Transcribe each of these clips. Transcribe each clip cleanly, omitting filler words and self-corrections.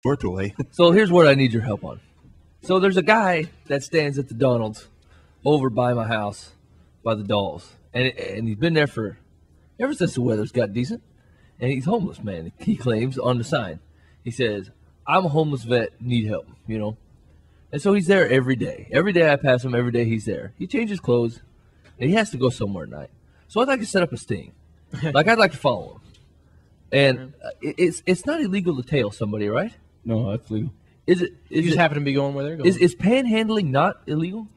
Worked away. So here's what I need your help on. So there's a guy that stands at the McDonald's over by my house, by the dolls, and he's been there for ever since the weather's got decent. And he's homeless, man. He claims on the sign. He says, "I'm a homeless vet, need help." And so he's there every day. Every day I pass him. Every day he's there. He changes clothes, and he has to go somewhere at night. So I'd like to set up a sting. Like I'd like to follow him. And it's not illegal to tail somebody, right? No, that's legal. Is it? You just happen to be going where they're going. Is panhandling not illegal?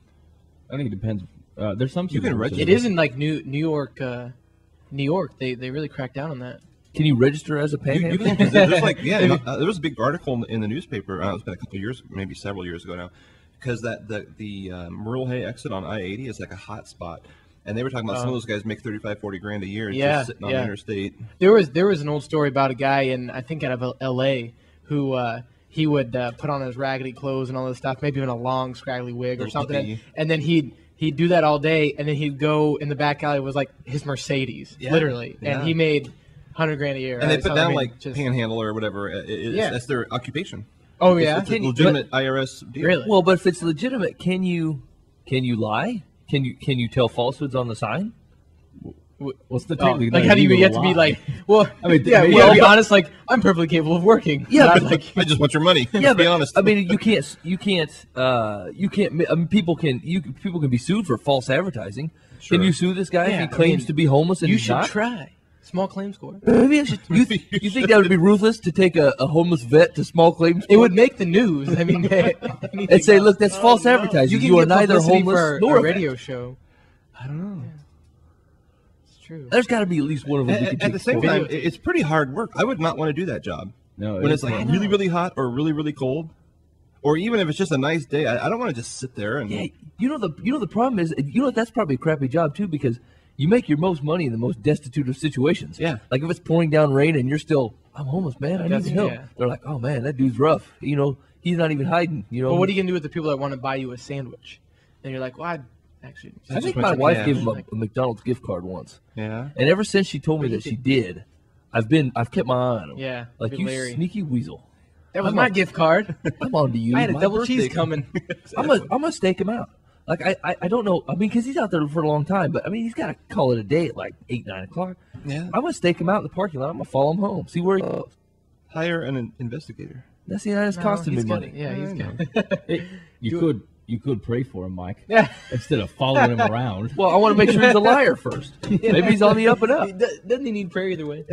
I think it depends. There's some You can register. It is in like New York. New York, they really crack down on that. Can you register as a panhandler? There was a big article in the newspaper. It's been a couple of years, maybe several years ago now, because the Merle Hay exit on I-80 is like a hot spot, and they were talking about some of those guys make 35, 40 grand a year just sitting on the interstate. There was an old story about a guy I think out of L.A. who he would put on his raggedy clothes and all this stuff, maybe even a long scraggly wig or something, and then he'd do that all day, and then he'd go in the back alley with like his Mercedes, literally, and he made 100 grand a year. And they put down panhandle or whatever. That's their occupation. Oh yeah, it's a legitimate IRS deal. Really? Well, but if it's legitimate, can you lie? Can you tell falsehoods on the sign? What's the like how do you have to be like? Well, I mean, to be honest. Like I'm perfectly capable of working. Yeah, but like I just want your money. Yeah, be honest. I mean, you can't. I mean, people can be sued for false advertising. Sure. Can you sue this guy if he claims to be homeless and you he's should not? try. Small claims court. Maybe I should. You think that would be ruthless to take a homeless vet to small claims court? It would make the news. I mean, and say, look, that's false advertising. You are neither homeless nor a radio show. I don't know. Yeah. It's true. There's got to be at least one of them. At the same time, it's pretty hard work. I would not want to do that job. No, when it's like really, really hot or really, really cold, or even if it's just a nice day. I don't want to just sit there and. Yeah, the problem is, that's probably a crappy job too, because you make your most money in the most destitute of situations. Yeah. Like if it's pouring down rain and you're still, I'm homeless, man. I need help. Yeah. They're like, oh man, that dude's rough. He's not even hiding. Well, what are you gonna do with the people that want to buy you a sandwich? And you're like, well, I think my wife gave him a McDonald's gift card once. Yeah. And ever since she told me that she did, I've kept my eye on him. Yeah. Like you sneaky weasel. That was my gift card. I'm on to you. I had a double cheese coming. I'm gonna stake him out. Like, I don't know. I mean, because he's out there for a long time. But, I mean, he's got to call it a day at like 8, 9 o'clock. Yeah. I'm going to stake him out in the parking lot. I'm going to follow him home. See where he goes. Hire an investigator. That's costing me money. He's good. You could pray for him, Mike. Yeah. Instead of following him around. Well, I want to make sure he's a liar first. Maybe he's on the up and up. Doesn't he need prayer either way?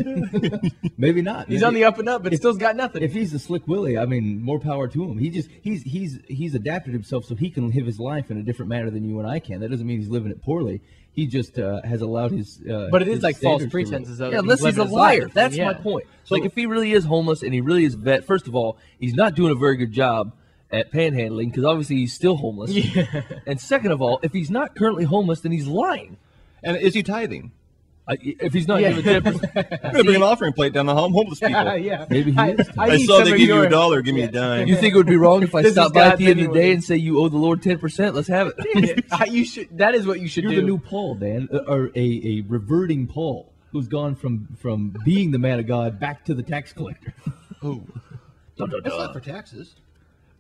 Maybe not. He's on the up and up, but still's got nothing. If he's a slick Willie, I mean, more power to him. He's adapted himself so he can live his life in a different manner than you and I can. That doesn't mean he's living it poorly. He just has allowed his. But it is like false pretenses. Yeah, unless he's a liar. That's my point. So, like, if he really is homeless and he really is a vet, first of all, he's not doing a very good job at panhandling, because obviously he's still homeless. Yeah. And second of all, if he's not currently homeless, then he's lying. And is he tithing? If he's not giving 10%. I'm going to bring an offering plate down to homeless people. Yeah. Maybe he is. I saw they give you $1, give me a dime. You think it would be wrong if I stopped by at the end of the day and say you owe the Lord 10%? Let's have it. You should. That is what you should do. You're the new Paul, Dan, or a reverting Paul who's gone from being the man of God back to the tax collector. Oh. That's not for taxes.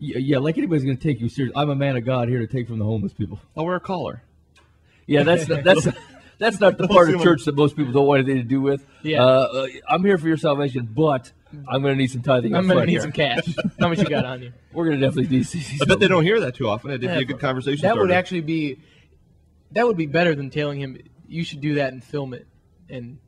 Yeah, like anybody's going to take you serious. I'm a man of God here to take from the homeless people. I'll wear a collar. Yeah, that's not the part of church that most people don't want anything to do with. Yeah. I'm here for your salvation, but I'm going to need some tithing. I'm going to need some cash. How much you got on you? We're going to definitely need some. I bet they don't hear that too often. It'd be a good conversation That starter. would actually be better than telling him you should do that and film it. And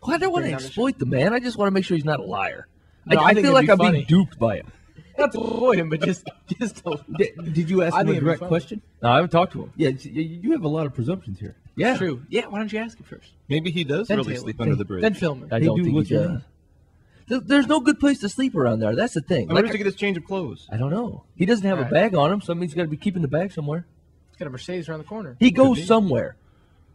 well, I don't want to exploit the man. I just want to make sure he's not a liar. No, I feel like I'm being duped by him. Not to avoid him, but just Did you ask him a direct question? No, I haven't talked to him. Yeah, you have a lot of presumptions here. Yeah. True. Yeah, why don't you ask him first? Maybe he does really sleep under the bridge. Then film him. I don't think he does. There's no good place to sleep around there. That's the thing. Where does he get his change of clothes? I don't know. He doesn't have a bag on him, so that means he's got to be keeping the bag somewhere. He's got a Mercedes around the corner. He goes somewhere.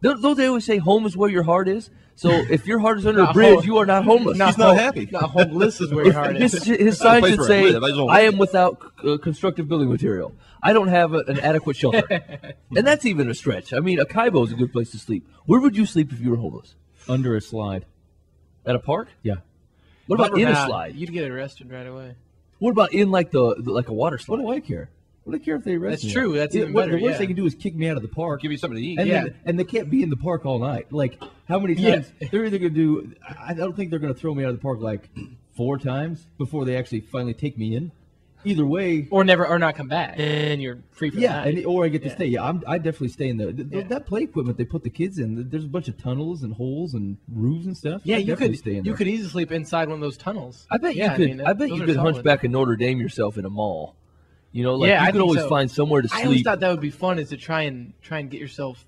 Don't they always say home is where your heart is? So if your heart is under a bridge, you are not homeless. He's not happy. Not homeless is where your heart is. His sign should say, I am without constructive building material. I don't have an adequate shelter. And that's even a stretch. I mean, a Kaibo is a good place to sleep. Where would you sleep if you were homeless? Under a slide. At a park? Yeah. What about in a slide? You'd get arrested right away. What about in like like a water slide? What do I care? What do I care if they arrest me? That's true. That's even The better. worst they can do is kick me out of the park. Give you something to eat. And they can't be in the park all night. Like, how many times they're either going to do? I don't think they're going to throw me out of the park like 4 times before they actually finally take me in. Either way, or not come back, and you're free for the night. or I get to stay. Yeah, I definitely stay in that play equipment they put the kids in. There's a bunch of tunnels and holes and roofs and stuff. Yeah, you could stay in there. You could easily sleep inside one of those tunnels. I bet you could. I bet you could hunchback in Notre Dame yourself in a mall. You know, like you could always find somewhere to sleep. I always thought that would be fun, is to try and get yourself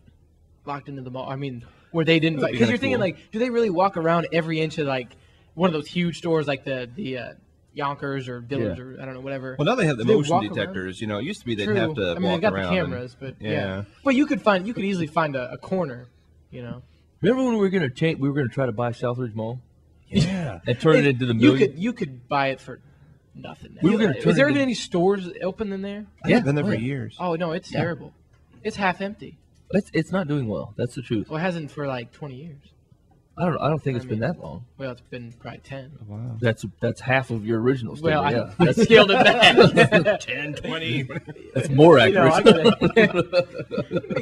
locked into the mall. I mean, where they didn't, because you're thinking like, do they really walk around every inch of like one of those huge stores like the Yonkers or Dillard's or I don't know, whatever. Well, now they have the motion detectors. You know, it used to be they'd have to walk around. They've got the cameras, but But you could easily find a corner. You know. Remember when we were gonna try to buy Southridge Mall? Yeah. And turn it into the million. You could buy it for nothing. Is there any stores open in there? Yeah, been there for years. Oh no, it's terrible. It's half empty. It's not doing well. That's the truth. Well, it hasn't for like 20 years. I don't think it's been that long. Well, it's been probably 10. Oh, wow. That's half of your original statement. Well, I scaled it back. 10, 20. That's more accurate.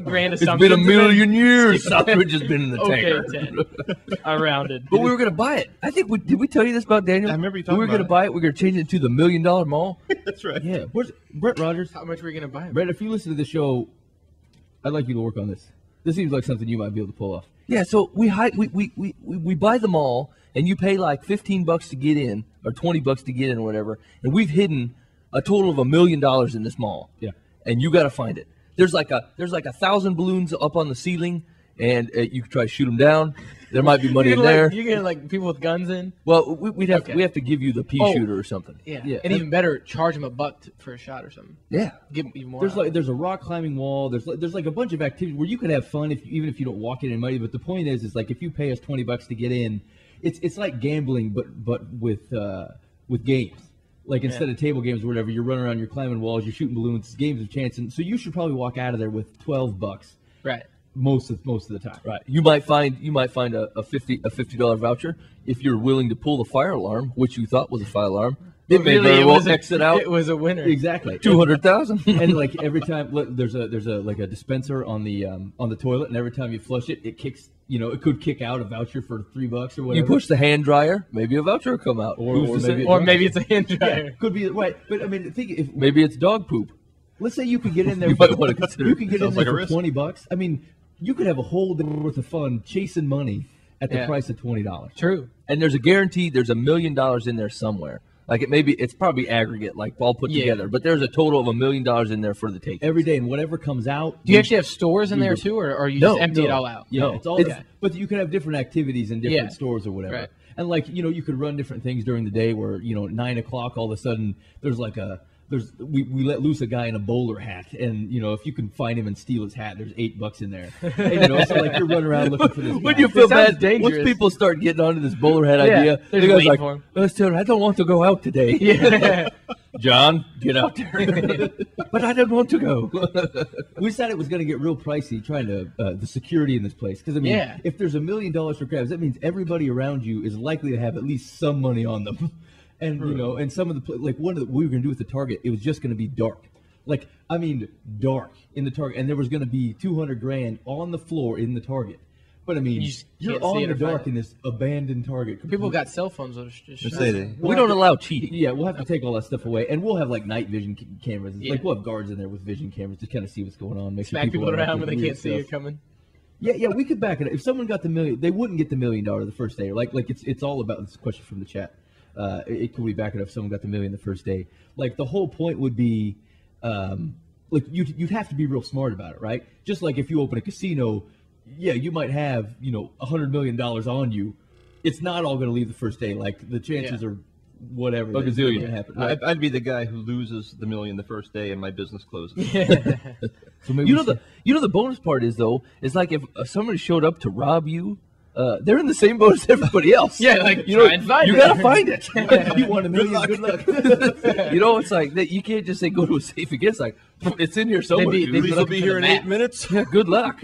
Grand It's assumption. been a million years. Southridge has been in the tanker. Okay, 10. I rounded. But we were going to buy it. I think did we tell you this about Daniel? I remember you talking we were going to buy it. We were going to change it to the $1 million mall. That's right. Yeah. Where's Brett Rogers? How much were you going to buy it? Brett, if you listen to the show, I'd like you to work on this. This seems like something you might be able to pull off. Yeah, so we buy the mall, and you pay like $15 to get in, or $20 to get in, or whatever. And we've hidden a total of $1 million in this mall. Yeah, and you got to find it. There's like 1,000 balloons up on the ceiling, and you can try to shoot them down. There might be money in there. You're getting like people with guns in. Well, we have to give you the pea shooter or something. Yeah. And even better, charge them $1 for a shot or something. Yeah, give even more. There's a rock climbing wall. There's like a bunch of activities where you could have fun even if you don't walk in any money. But the point is like if you pay us $20 to get in, it's like gambling, but with games. Like instead of table games or whatever, you're running around, you're climbing walls, you're shooting balloons, games of chance, and so you should probably walk out of there with $12. Right. Most of the time. Right. You might find a $50 voucher if you're willing to pull the fire alarm, which you thought was a fire alarm. It may very well exit out. It was a winner. Exactly. 200,000. And like every time there's a dispenser on the toilet, and every time you flush it, it kicks. You know, it could kick out a voucher for $3 or whatever. You push the hand dryer, maybe a voucher will come out. Or maybe it's a hand dryer. Yeah, could be right. But I mean, think if maybe it's dog poop. Let's say you could get in there. You might want to consider. You could get in there for $20. I mean, you could have a whole day worth of fun chasing money at the price of $20. True. And there's a guarantee there's $1 million in there somewhere. Like it's probably aggregate, like all put together. But there's a total of $1 million in there for the take. Every day, and whatever comes out. Do you actually have stores in there too, or you just empty it all out? Yeah, it's all. But you could have different activities in different stores or whatever. Right. And like you could run different things during the day where 9 o'clock all of a sudden we let loose a guy in a bowler hat, and if you can find him and steal his hat, there's $8 in there. And, so like you're running around looking for this guy. When you feel bad, dangerous. Once people start getting onto this bowler hat idea, the guy's like, I don't want to go out today. Yeah. John, get out there. But I don't want to go. We said it was going to get real pricey trying to the security in this place, because if there's $1 million for grabs, that means everybody around you is likely to have at least some money on them. And and some of the we were going to do with the Target, it was just going to be dark, dark in the Target, and there was going to be $200,000 on the floor in the Target. But I mean, you're on the dark in this abandoned Target. People got cell phones. We don't allow cheating. Yeah, we'll have to take all that stuff away, and we'll have like night vision cameras. Like we'll have guards in there with vision cameras to kind of see what's going on. Make smack people around when they can't see you coming. Yeah, we could back it up. If someone got the $1 million, they wouldn't get the $1 million the first day. Like it's all about this question from the chat. Could we back it up if someone got the $1 million the first day? Like the whole point would be, you'd have to be real smart about it, right? Just like if you open a casino, you might have $100 million on you. It's not all going to leave the first day. Like the chances are whatever. A gazillion going to happen. Right? I'd be the guy who loses the $1 million the first day and my business closes. So maybe the bonus part is though, is like if somebody showed up to rob you. They're in the same boat as everybody else. Yeah, like you gotta find it. You want $1 million? Good luck. It's like that. You can't just say go to a safe again. It's like it's in here somewhere. Please will be here in 8 minutes. Yeah, good luck.